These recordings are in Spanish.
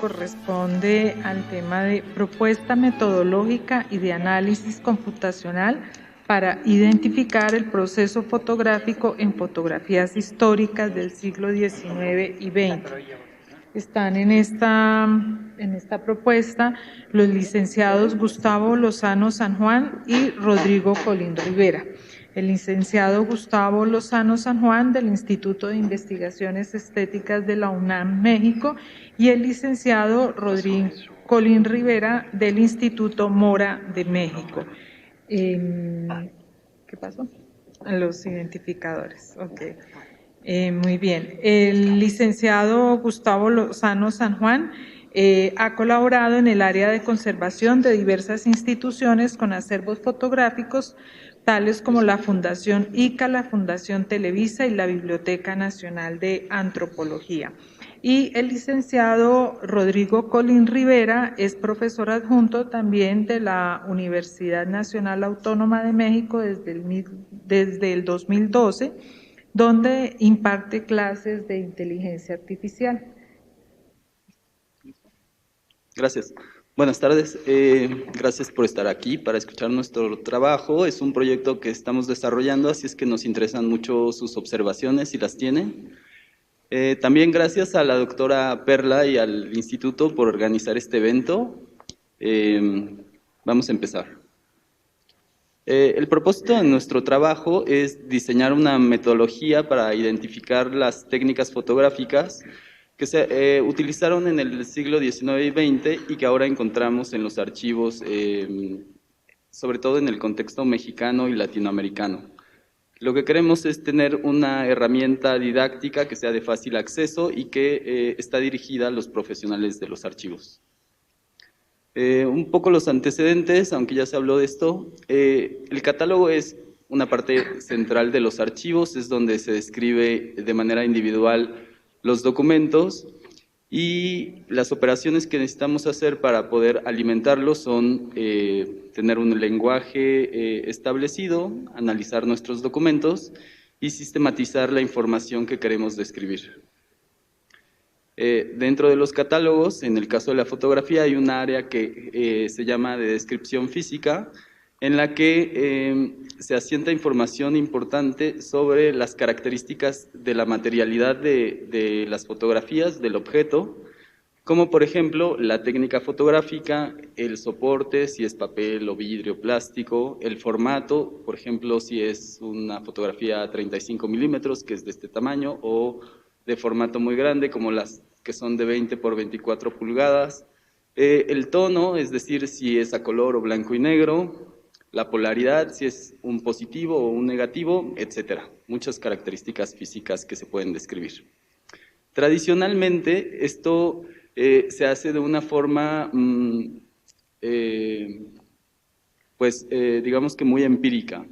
corresponde al tema de propuesta metodológica y de análisis computacional para identificar el proceso fotográfico en fotografías históricas del siglo XIX y XX. Están en esta propuesta los licenciados Gustavo Lozano San Juan y Rodrigo Colín Rivera. El licenciado Gustavo Lozano San Juan del Instituto de Investigaciones Estéticas de la UNAM, México, y el licenciado Rodrigo Colín Rivera del Instituto Mora de México. ¿Qué pasó? Los identificadores. Okay. Muy bien. El licenciado Gustavo Lozano San Juan ha colaborado en el área de conservación de diversas instituciones con acervos fotográficos, tales como la Fundación ICA, la Fundación Televisa y la Biblioteca Nacional de Antropología. Y el licenciado Rodrigo Colín Rivera es profesor adjunto también de la Universidad Nacional Autónoma de México desde el 2012, donde imparte clases de inteligencia artificial. Gracias. Buenas tardes. Gracias por estar aquí para escuchar nuestro trabajo. Es un proyecto que estamos desarrollando, así es que nos interesan mucho sus observaciones, si las tienen. También gracias a la doctora Perla y al instituto por organizar este evento. Vamos a empezar. El propósito de nuestro trabajo es diseñar una metodología para identificar las técnicas fotográficas que se utilizaron en el siglo XIX y XX y que ahora encontramos en los archivos, sobre todo en el contexto mexicano y latinoamericano. Lo que queremos es tener una herramienta didáctica que sea de fácil acceso y que está dirigida a los profesionales de los archivos. Un poco los antecedentes, aunque ya se habló de esto. El catálogo es una parte central de los archivos, es donde se describe de manera individual los documentos y las operaciones que necesitamos hacer para poder alimentarlos son tener un lenguaje establecido, analizar nuestros documentos y sistematizar la información que queremos describir. Dentro de los catálogos, en el caso de la fotografía, hay un área que se llama de descripción física, en la que se asienta información importante sobre las características de la materialidad de las fotografías, del objeto, como por ejemplo la técnica fotográfica, el soporte, si es papel o vidrio, plástico, el formato, por ejemplo, si es una fotografía a 35 milímetros, que es de este tamaño, o de formato muy grande, como las que son de 20 por 24 pulgadas, el tono, es decir, si es a color o blanco y negro, la polaridad, si es un positivo o un negativo, etcétera. Muchas características físicas que se pueden describir. Tradicionalmente, esto se hace de una forma, digamos que muy empírica.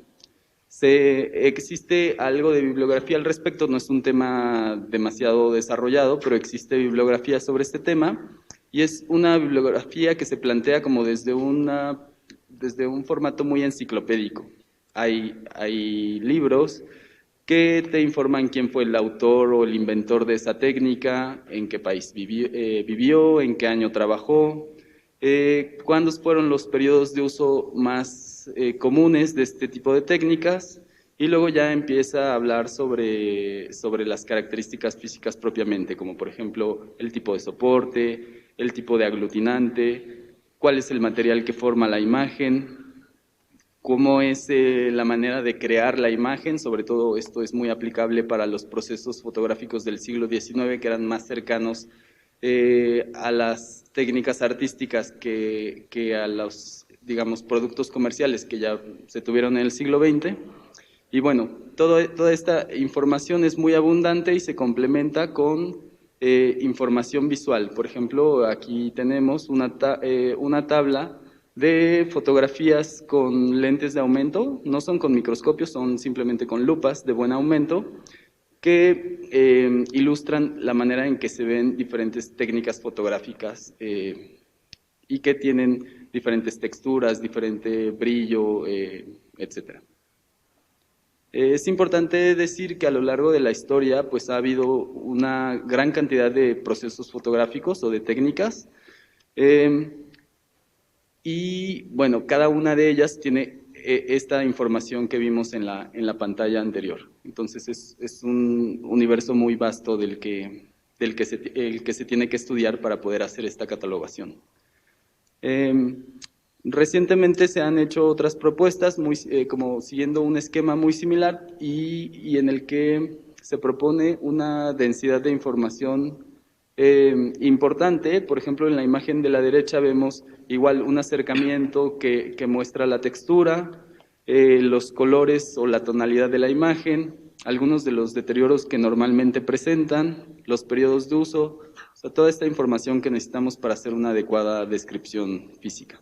Existe algo de bibliografía al respecto, no es un tema demasiado desarrollado, pero existe bibliografía sobre este tema, y es una bibliografía que se plantea como desde un formato muy enciclopédico. Hay libros que te informan quién fue el autor o el inventor de esa técnica, en qué país vivió, en qué año trabajó, cuándo fueron los periodos de uso más comunes de este tipo de técnicas, y luego ya empieza a hablar sobre las características físicas propiamente, como por ejemplo el tipo de soporte, el tipo de aglutinante, cuál es el material que forma la imagen, cómo es la manera de crear la imagen. Sobre todo esto es muy aplicable para los procesos fotográficos del siglo XIX, que eran más cercanos a las técnicas artísticas que a los, digamos, productos comerciales que ya se tuvieron en el siglo XX. Y bueno, toda esta información es muy abundante y se complementa con información visual. Por ejemplo, aquí tenemos una tabla de fotografías con lentes de aumento, no son con microscopios, son simplemente con lupas de buen aumento, que ilustran la manera en que se ven diferentes técnicas fotográficas y que tienen diferentes texturas, diferente brillo, etc. Es importante decir que a lo largo de la historia pues ha habido una gran cantidad de procesos fotográficos o de técnicas y bueno, cada una de ellas tiene esta información que vimos en la pantalla anterior. Entonces es un universo muy vasto el que se tiene que estudiar para poder hacer esta catalogación. Recientemente se han hecho otras propuestas como siguiendo un esquema muy similar y en el que se propone una densidad de información importante. Por ejemplo, en la imagen de la derecha vemos igual un acercamiento que muestra la textura, los colores o la tonalidad de la imagen, algunos de los deterioros que normalmente presentan, los periodos de uso, o sea, toda esta información que necesitamos para hacer una adecuada descripción física.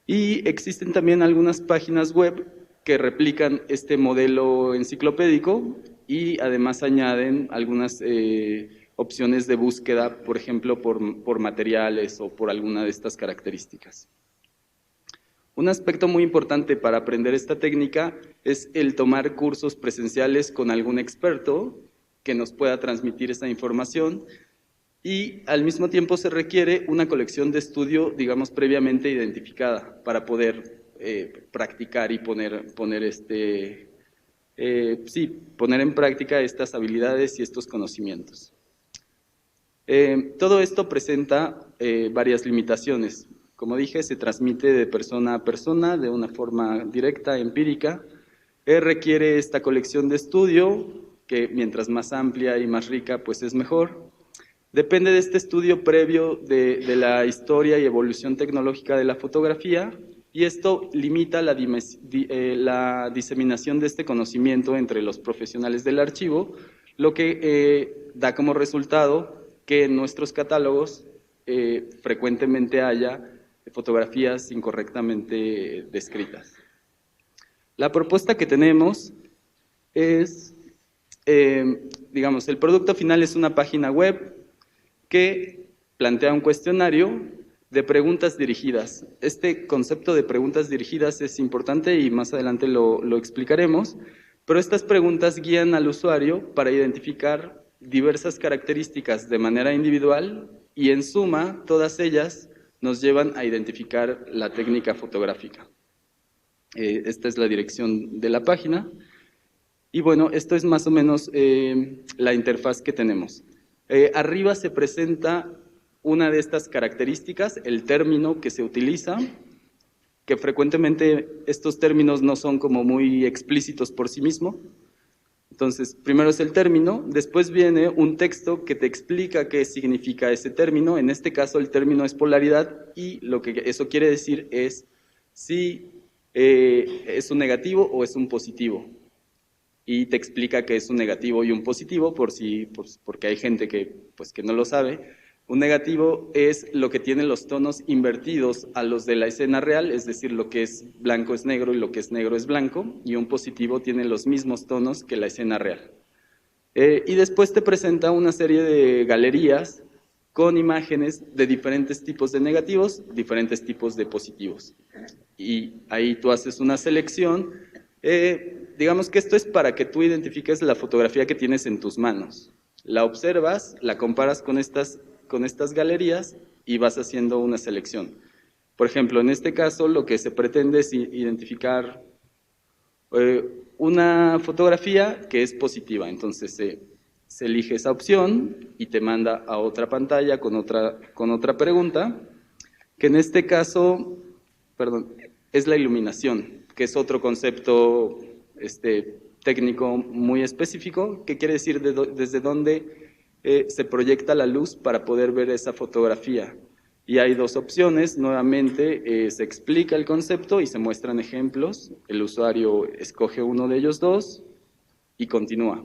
Y existen también algunas páginas web que replican este modelo enciclopédico y además añaden algunas opciones de búsqueda, por ejemplo, por materiales o por alguna de estas características. Un aspecto muy importante para aprender esta técnica es el tomar cursos presenciales con algún experto que nos pueda transmitir esta información y al mismo tiempo se requiere una colección de estudio, digamos, previamente identificada para poder practicar y poner en práctica estas habilidades y estos conocimientos. Todo esto presenta varias limitaciones. Como dije, se transmite de persona a persona de una forma directa, empírica. Requiere esta colección de estudio, que mientras más amplia y más rica, pues es mejor. Depende de este estudio previo de la historia y evolución tecnológica de la fotografía, y esto limita la diseminación de este conocimiento entre los profesionales del archivo, lo que da como resultado que en nuestros catálogos frecuentemente haya fotografías incorrectamente descritas. La propuesta que tenemos es, digamos, el producto final es una página web que plantea un cuestionario de preguntas dirigidas. Este concepto de preguntas dirigidas es importante y más adelante lo explicaremos, pero estas preguntas guían al usuario para identificar diversas características de manera individual y en suma, todas ellas nos llevan a identificar la técnica fotográfica. Esta es la dirección de la página y bueno, esto es más o menos la interfaz que tenemos. Arriba se presenta una de estas características, el término que se utiliza, que frecuentemente estos términos no son como muy explícitos por sí mismos. Entonces, primero es el término, después viene un texto que te explica qué significa ese término. En este caso, el término es polaridad y lo que eso quiere decir es si es un negativo o es un positivo. Y te explica que es un negativo y un positivo, porque hay gente que no lo sabe. Un negativo es lo que tiene los tonos invertidos a los de la escena real, es decir, lo que es blanco es negro y lo que es negro es blanco, y un positivo tiene los mismos tonos que la escena real. Y después te presenta una serie de galerías con imágenes de diferentes tipos de negativos, diferentes tipos de positivos. Y ahí tú haces una selección. Digamos que esto es para que tú identifiques la fotografía que tienes en tus manos. La observas, la comparas con estas galerías y vas haciendo una selección. Por ejemplo, en este caso lo que se pretende es identificar una fotografía que es positiva. Entonces se elige esa opción y te manda a otra pantalla con otra pregunta, que en este caso, es la iluminación, que es otro concepto técnico muy específico, que quiere decir desde dónde se proyecta la luz para poder ver esa fotografía. Y hay dos opciones, nuevamente se explica el concepto y se muestran ejemplos, el usuario escoge uno de ellos dos y continúa.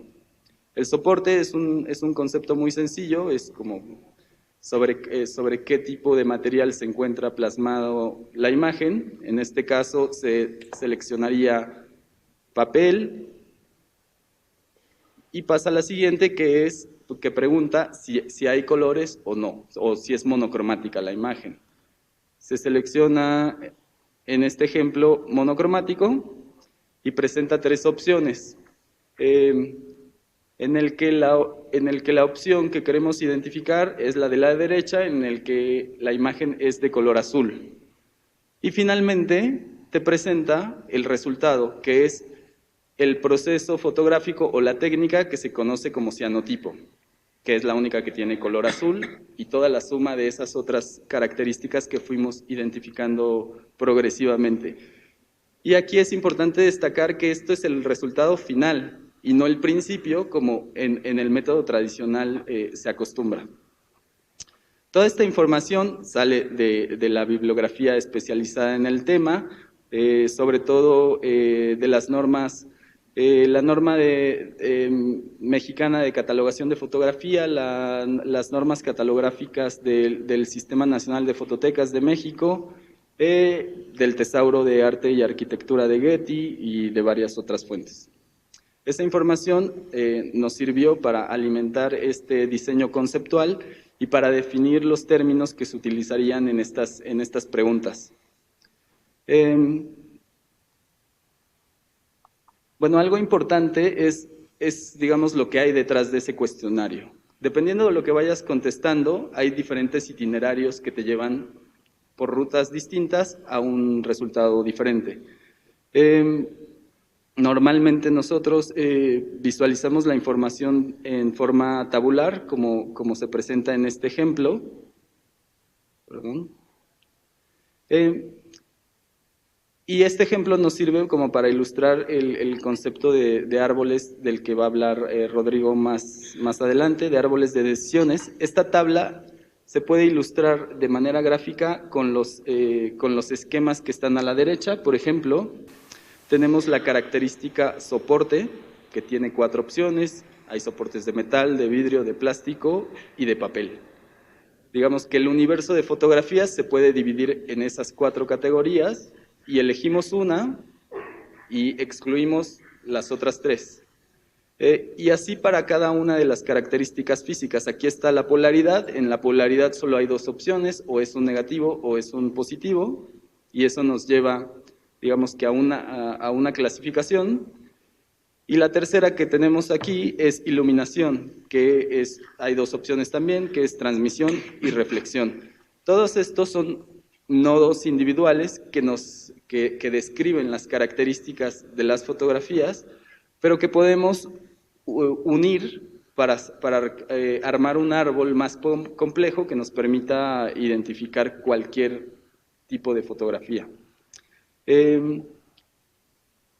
El soporte es un concepto muy sencillo, es como sobre qué tipo de material se encuentra plasmado la imagen. En este caso se seleccionaría papel y pasa a la siguiente, que pregunta si hay colores o no, o si es monocromática la imagen. Se selecciona, en este ejemplo, monocromático, y presenta tres opciones, en el que la opción que queremos identificar es la de la derecha, en el que la imagen es de color azul. Y finalmente te presenta el resultado, que es el proceso fotográfico o la técnica que se conoce como cianotipo, que es la única que tiene color azul, y toda la suma de esas otras características que fuimos identificando progresivamente. Y aquí es importante destacar que esto es el resultado final y no el principio, como en el método tradicional se acostumbra. Toda esta información sale de la bibliografía especializada en el tema, sobre todo de las normas, la norma mexicana de catalogación de fotografía, las normas catalográficas del Sistema Nacional de Fototecas de México, del Tesauro de Arte y Arquitectura de Getty y de varias otras fuentes. Esa información nos sirvió para alimentar este diseño conceptual y para definir los términos que se utilizarían en estas preguntas. Bueno, algo importante es, digamos, lo que hay detrás de ese cuestionario. Dependiendo de lo que vayas contestando, hay diferentes itinerarios que te llevan por rutas distintas a un resultado diferente. Normalmente nosotros visualizamos la información en forma tabular, como se presenta en este ejemplo. Perdón. Y este ejemplo nos sirve como para ilustrar el concepto de árboles del que va a hablar Rodrigo más adelante, de árboles de decisiones. Esta tabla se puede ilustrar de manera gráfica con los esquemas que están a la derecha. Por ejemplo, tenemos la característica soporte, que tiene 4 opciones. Hay soportes de metal, de vidrio, de plástico y de papel. Digamos que el universo de fotografías se puede dividir en esas 4 categorías y elegimos una y excluimos las otras 3. Y así para cada una de las características físicas. Aquí está la polaridad. En la polaridad solo hay 2 opciones, o es un negativo o es un positivo, y eso nos lleva, digamos que a una clasificación. Y la tercera que tenemos aquí es iluminación, que hay 2 opciones también, que es transmisión y reflexión. Todos estos son nodos individuales que describen las características de las fotografías, pero que podemos unir para armar un árbol más complejo que nos permita identificar cualquier tipo de fotografía.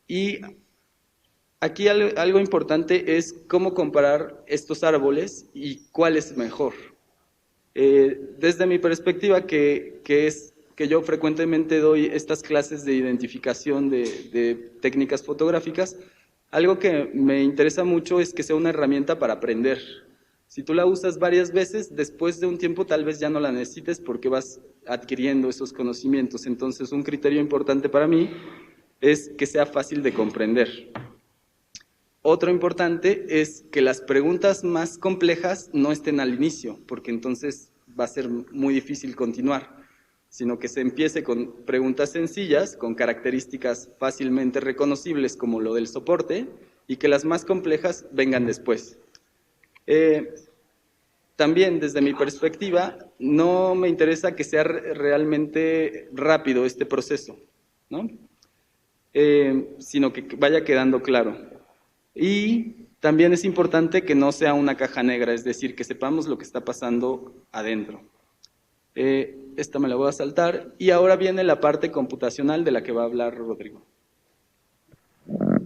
Y aquí algo importante es cómo comparar estos árboles y cuál es mejor. Desde mi perspectiva, que yo frecuentemente doy estas clases de identificación de técnicas fotográficas, algo que me interesa mucho es que sea una herramienta para aprender. Si tú la usas varias veces, después de un tiempo tal vez ya no la necesites porque vas adquiriendo esos conocimientos. Entonces, un criterio importante para mí es que sea fácil de comprender. Otro importante es que las preguntas más complejas no estén al inicio, porque entonces va a ser muy difícil continuar, sino que se empiece con preguntas sencillas, con características fácilmente reconocibles como lo del soporte, y que las más complejas vengan después. También, desde mi perspectiva, no me interesa que sea realmente rápido este proceso, ¿no? Sino que vaya quedando claro. Y también es importante que no sea una caja negra, es decir, que sepamos lo que está pasando adentro. Esta me la voy a saltar. Y ahora viene la parte computacional de la que va a hablar Rodrigo. A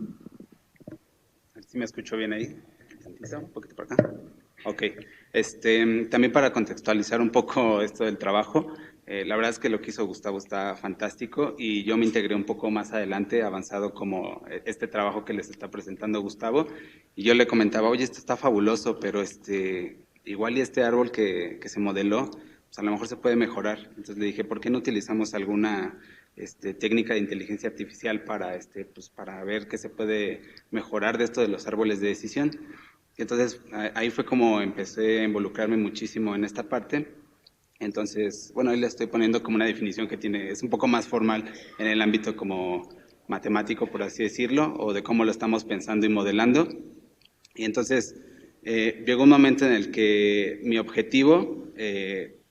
ver si me escucho bien ahí. Un poquito para acá. Ok. También para contextualizar un poco esto del trabajo, la verdad es que lo que hizo Gustavo está fantástico y yo me integré un poco más adelante, avanzado como este trabajo que les está presentando Gustavo, y yo le comentaba, oye, esto está fabuloso, pero igual y este árbol que se modeló, pues a lo mejor se puede mejorar. Entonces le dije, ¿por qué no utilizamos alguna técnica de inteligencia artificial para ver qué se puede mejorar de esto de los árboles de decisión? Y entonces ahí fue como empecé a involucrarme muchísimo en esta parte. Entonces, bueno, ahí le estoy poniendo como una definición que es un poco más formal en el ámbito como matemático, por así decirlo, o de cómo lo estamos pensando y modelando. Y entonces llegó un momento en el que mi objetivo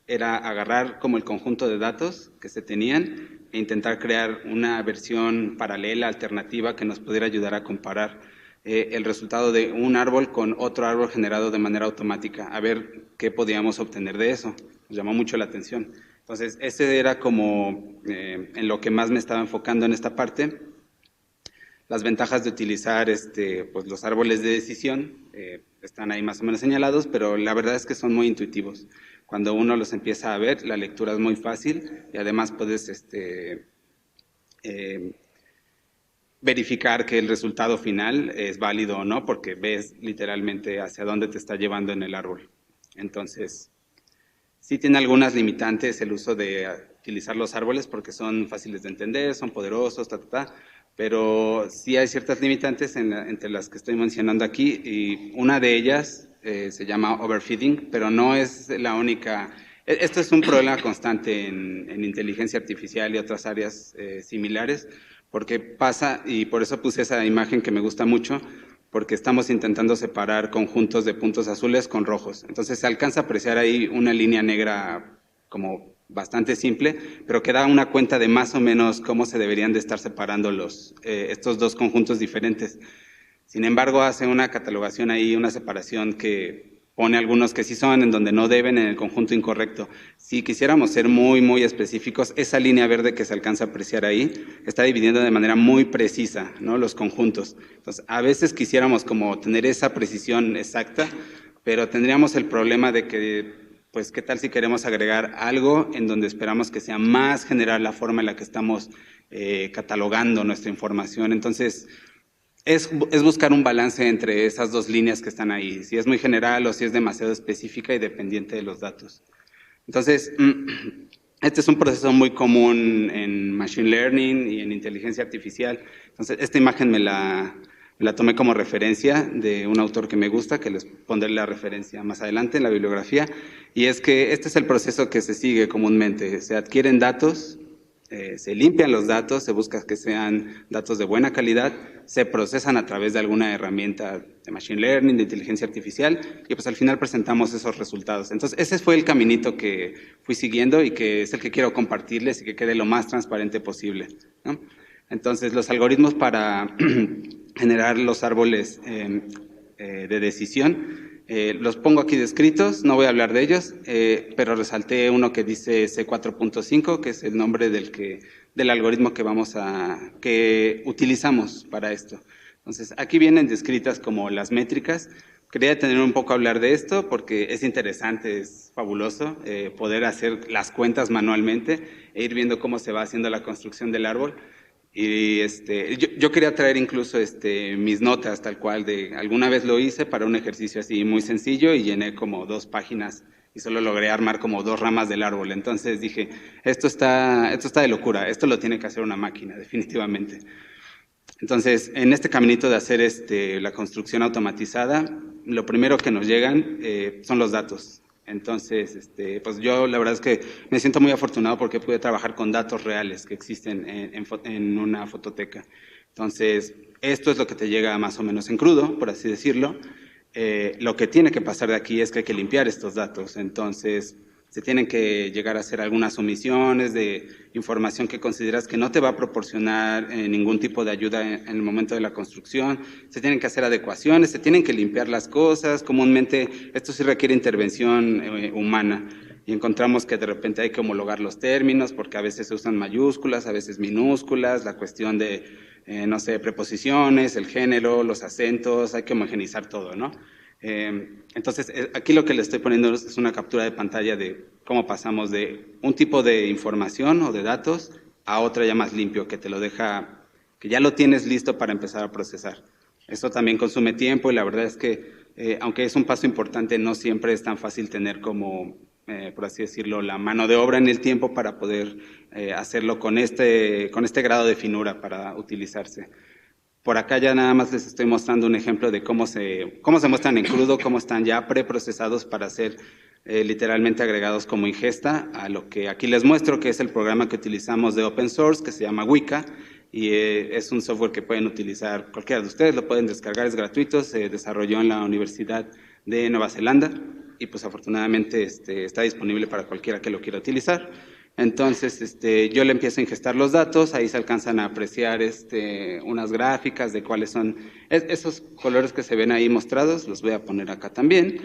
era agarrar como el conjunto de datos que se tenían e intentar crear una versión paralela, alternativa, que nos pudiera ayudar a comparar el resultado de un árbol con otro árbol generado de manera automática, a ver qué podíamos obtener de eso. Nos llamó mucho la atención. Entonces, ese era como en lo que más me estaba enfocando en esta parte. Las ventajas de utilizar pues los árboles de decisión están ahí más o menos señalados, pero la verdad es que son muy intuitivos. Cuando uno los empieza a ver, la lectura es muy fácil y además puedes verificar que el resultado final es válido o no, porque ves literalmente hacia dónde te está llevando en el árbol. Entonces, sí tiene algunas limitantes el uso de utilizar los árboles porque son fáciles de entender, son poderosos, pero sí hay ciertas limitantes entre las que estoy mencionando aquí, y una de ellas se llama overfeeding, pero no es la única. Esto es un problema constante en inteligencia artificial y otras áreas similares, porque pasa, y por eso puse esa imagen que me gusta mucho, porque estamos intentando separar conjuntos de puntos azules con rojos. Entonces se alcanza a apreciar ahí una línea negra como bastante simple, pero que da una cuenta de más o menos cómo se deberían de estar separando estos dos conjuntos diferentes. Sin embargo, hace una catalogación ahí, una separación que pone algunos que sí son en donde no deben, en el conjunto incorrecto. Si quisiéramos ser muy, muy específicos, esa línea verde que se alcanza a apreciar ahí está dividiendo de manera muy precisa, ¿no?, los conjuntos. Entonces, a veces quisiéramos como tener esa precisión exacta, pero tendríamos el problema de que, pues, ¿qué tal si queremos agregar algo en donde esperamos que sea más general la forma en la que estamos catalogando nuestra información? Entonces, es buscar un balance entre esas dos líneas que están ahí, si es muy general o si es demasiado específica y dependiente de los datos. Entonces, este es un proceso muy común en Machine Learning y en inteligencia artificial. Entonces, esta imagen me la tomé como referencia de un autor que me gusta, que les pondré la referencia más adelante en la bibliografía, y es que este es el proceso que se sigue comúnmente. Se adquieren datos, se limpian los datos, se busca que sean datos de buena calidad, se procesan a través de alguna herramienta de Machine Learning, de inteligencia artificial, y pues al final presentamos esos resultados. Entonces, ese fue el caminito que fui siguiendo y que es el que quiero compartirles y que quede lo más transparente posible, ¿no? Entonces, los algoritmos para generar los árboles de decisión, los pongo aquí descritos, no voy a hablar de ellos, pero resalté uno que dice C4.5, que es el nombre del algoritmo que utilizamos para esto. Entonces, aquí vienen descritas como las métricas. Quería tener un poco a hablar de esto porque es interesante, es fabuloso poder hacer las cuentas manualmente e ir viendo cómo se va haciendo la construcción del árbol. Y yo quería traer incluso mis notas tal cual alguna vez lo hice para un ejercicio así muy sencillo y llené como 2 páginas y solo logré armar como 2 ramas del árbol. Entonces dije, esto está de locura, esto lo tiene que hacer una máquina, definitivamente. Entonces, en este caminito de hacer la construcción automatizada, lo primero que nos llegan son los datos. Entonces, pues yo la verdad es que me siento muy afortunado porque pude trabajar con datos reales que existen en una fototeca. Entonces, esto es lo que te llega más o menos en crudo, por así decirlo. Lo que tiene que pasar de aquí es que hay que limpiar estos datos. Entonces, se tienen que llegar a hacer algunas omisiones de información que consideras que no te va a proporcionar ningún tipo de ayuda en el momento de la construcción. Se tienen que hacer adecuaciones, se tienen que limpiar las cosas. Comúnmente esto sí requiere intervención humana y encontramos que de repente hay que homologar los términos porque a veces se usan mayúsculas, a veces minúsculas, la cuestión de, no sé, preposiciones, el género, los acentos, hay que homogeneizar todo, ¿no? Entonces, aquí lo que le estoy poniendo es una captura de pantalla de cómo pasamos de un tipo de información o de datos a otra ya más limpio, que te lo deja, que ya lo tienes listo para empezar a procesar. Esto también consume tiempo y la verdad es que, aunque es un paso importante, no siempre es tan fácil tener como, por así decirlo, la mano de obra en el tiempo para poder hacerlo con este grado de finura para utilizarse. Por acá ya nada más les estoy mostrando un ejemplo de cómo se muestran en crudo, cómo están ya preprocesados para ser literalmente agregados como ingesta a lo que aquí les muestro, que es el programa que utilizamos de open source, que se llama Weka, y es un software que pueden utilizar cualquiera de ustedes, lo pueden descargar, es gratuito, se desarrolló en la Universidad de Nueva Zelanda y pues afortunadamente está disponible para cualquiera que lo quiera utilizar. Entonces, yo le empiezo a ingestar los datos, ahí se alcanzan a apreciar unas gráficas de cuáles son esos colores que se ven ahí mostrados, los voy a poner acá también.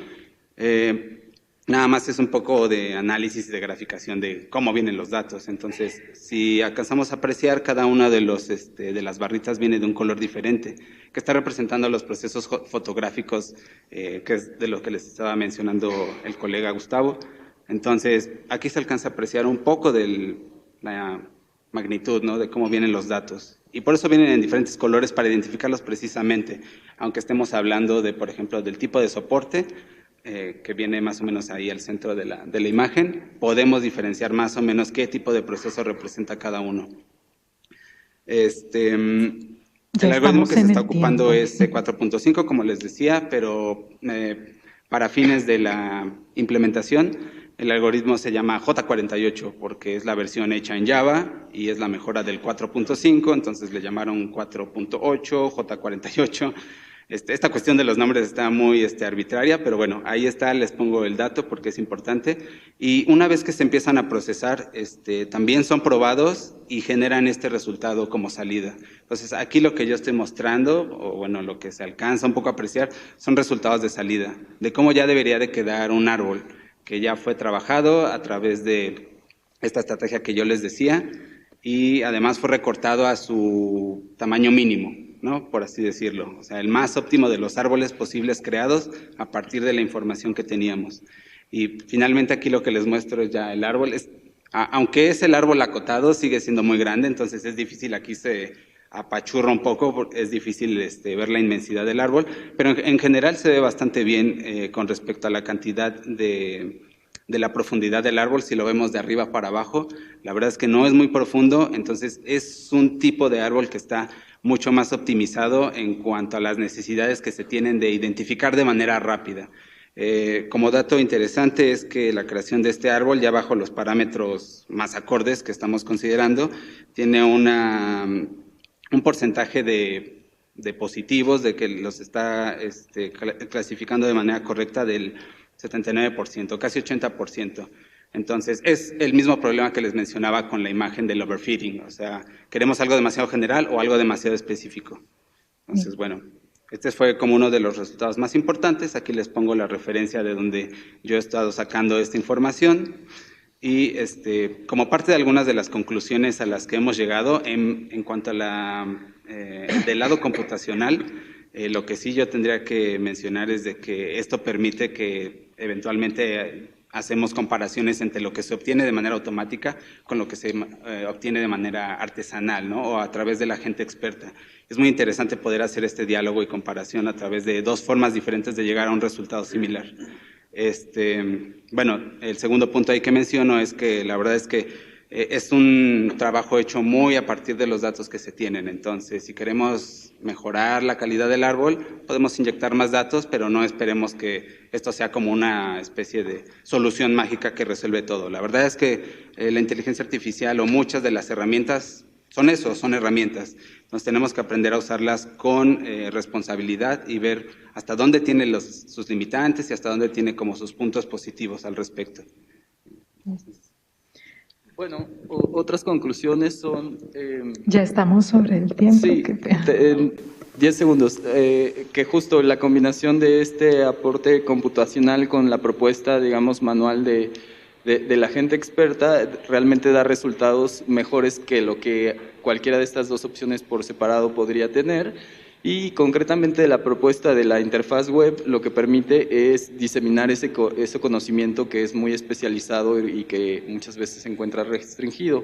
Nada más es un poco de análisis y de graficación de cómo vienen los datos. Entonces, si alcanzamos a apreciar, cada una de las barritas viene de un color diferente, que está representando los procesos fotográficos, que es de lo que les estaba mencionando el colega Gustavo. Entonces, aquí se alcanza a apreciar un poco de la magnitud, ¿no?, de cómo vienen los datos. Y por eso vienen en diferentes colores para identificarlos precisamente, aunque estemos hablando de, por ejemplo, del tipo de soporte, que viene más o menos ahí al centro de la imagen, podemos diferenciar más o menos qué tipo de proceso representa cada uno. El algoritmo que se está ocupando es C4.5, como les decía, pero para fines de la implementación, el algoritmo se llama J48 porque es la versión hecha en Java y es la mejora del 4.5, entonces le llamaron 4.8, J48. Esta cuestión de los nombres está muy arbitraria, pero bueno, ahí está, les pongo el dato porque es importante. Y una vez que se empiezan a procesar, también son probados y generan este resultado como salida. Entonces, aquí lo que yo estoy mostrando, o bueno, lo que se alcanza un poco a apreciar, son resultados de salida, de cómo ya debería de quedar un árbol, que ya fue trabajado a través de esta estrategia que yo les decía, y además fue recortado a su tamaño mínimo, ¿no?, por así decirlo. O sea, el más óptimo de los árboles posibles creados a partir de la información que teníamos. Y finalmente aquí lo que les muestro es ya el árbol. Aunque es el árbol acotado, sigue siendo muy grande, entonces es difícil, aquí se apachurra un poco, es difícil ver la inmensidad del árbol, pero en general se ve bastante bien con respecto a la cantidad de la profundidad del árbol. Si lo vemos de arriba para abajo, la verdad es que no es muy profundo, entonces es un tipo de árbol que está mucho más optimizado en cuanto a las necesidades que se tienen de identificar de manera rápida. Como dato interesante es que la creación de este árbol, ya bajo los parámetros más acordes que estamos considerando, tiene un porcentaje de positivos, de que los está clasificando de manera correcta del 79%, casi 80%. Entonces, es el mismo problema que les mencionaba con la imagen del overfitting, o sea, queremos algo demasiado general o algo demasiado específico. Entonces, bueno, este fue como uno de los resultados más importantes. Aquí les pongo la referencia de donde yo he estado sacando esta información. Y como parte de algunas de las conclusiones a las que hemos llegado en cuanto a del lado computacional, lo que sí yo tendría que mencionar es de que esto permite que eventualmente hacemos comparaciones entre lo que se obtiene de manera automática con lo que se obtiene de manera artesanal, ¿no?, o a través de la gente experta. Es muy interesante poder hacer este diálogo y comparación a través de dos formas diferentes de llegar a un resultado similar. Bueno, el segundo punto ahí que menciono es que la verdad es que es un trabajo hecho muy a partir de los datos que se tienen. Entonces, si queremos mejorar la calidad del árbol, podemos inyectar más datos, pero no esperemos que esto sea como una especie de solución mágica que resuelve todo. La verdad es que la inteligencia artificial o muchas de las herramientas son eso, son herramientas. Entonces tenemos que aprender a usarlas con responsabilidad y ver hasta dónde tiene sus limitantes y hasta dónde tiene como sus puntos positivos al respecto. Bueno, otras conclusiones son... ya estamos sobre el tiempo. Sí, 10 segundos. Que justo la combinación de este aporte computacional con la propuesta, digamos, manual de la gente experta realmente da resultados mejores que lo que cualquiera de estas dos opciones por separado podría tener. Y concretamente la propuesta de la interfaz web lo que permite es diseminar ese conocimiento que es muy especializado y que muchas veces se encuentra restringido.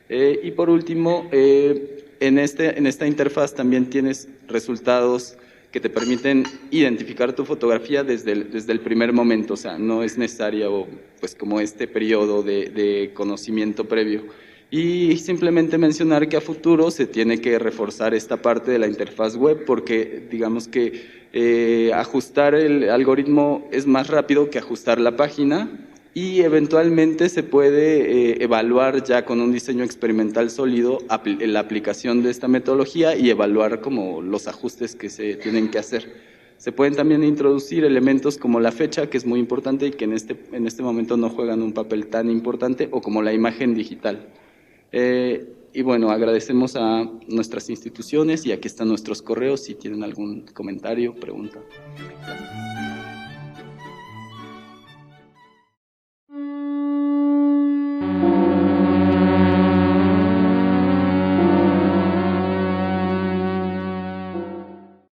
Y por último, en esta interfaz también tienes resultados que te permiten identificar tu fotografía desde el primer momento, o sea, no es necesario pues como este periodo de conocimiento previo. Y simplemente mencionar que a futuro se tiene que reforzar esta parte de la interfaz web porque digamos que ajustar el algoritmo es más rápido que ajustar la página y eventualmente se puede evaluar ya con un diseño experimental sólido la aplicación de esta metodología y evaluar como los ajustes que se tienen que hacer. Se pueden también introducir elementos como la fecha, que es muy importante y que en este momento no juegan un papel tan importante, o como la imagen digital. Y bueno, agradecemos a nuestras instituciones y aquí están nuestros correos si tienen algún comentario, pregunta.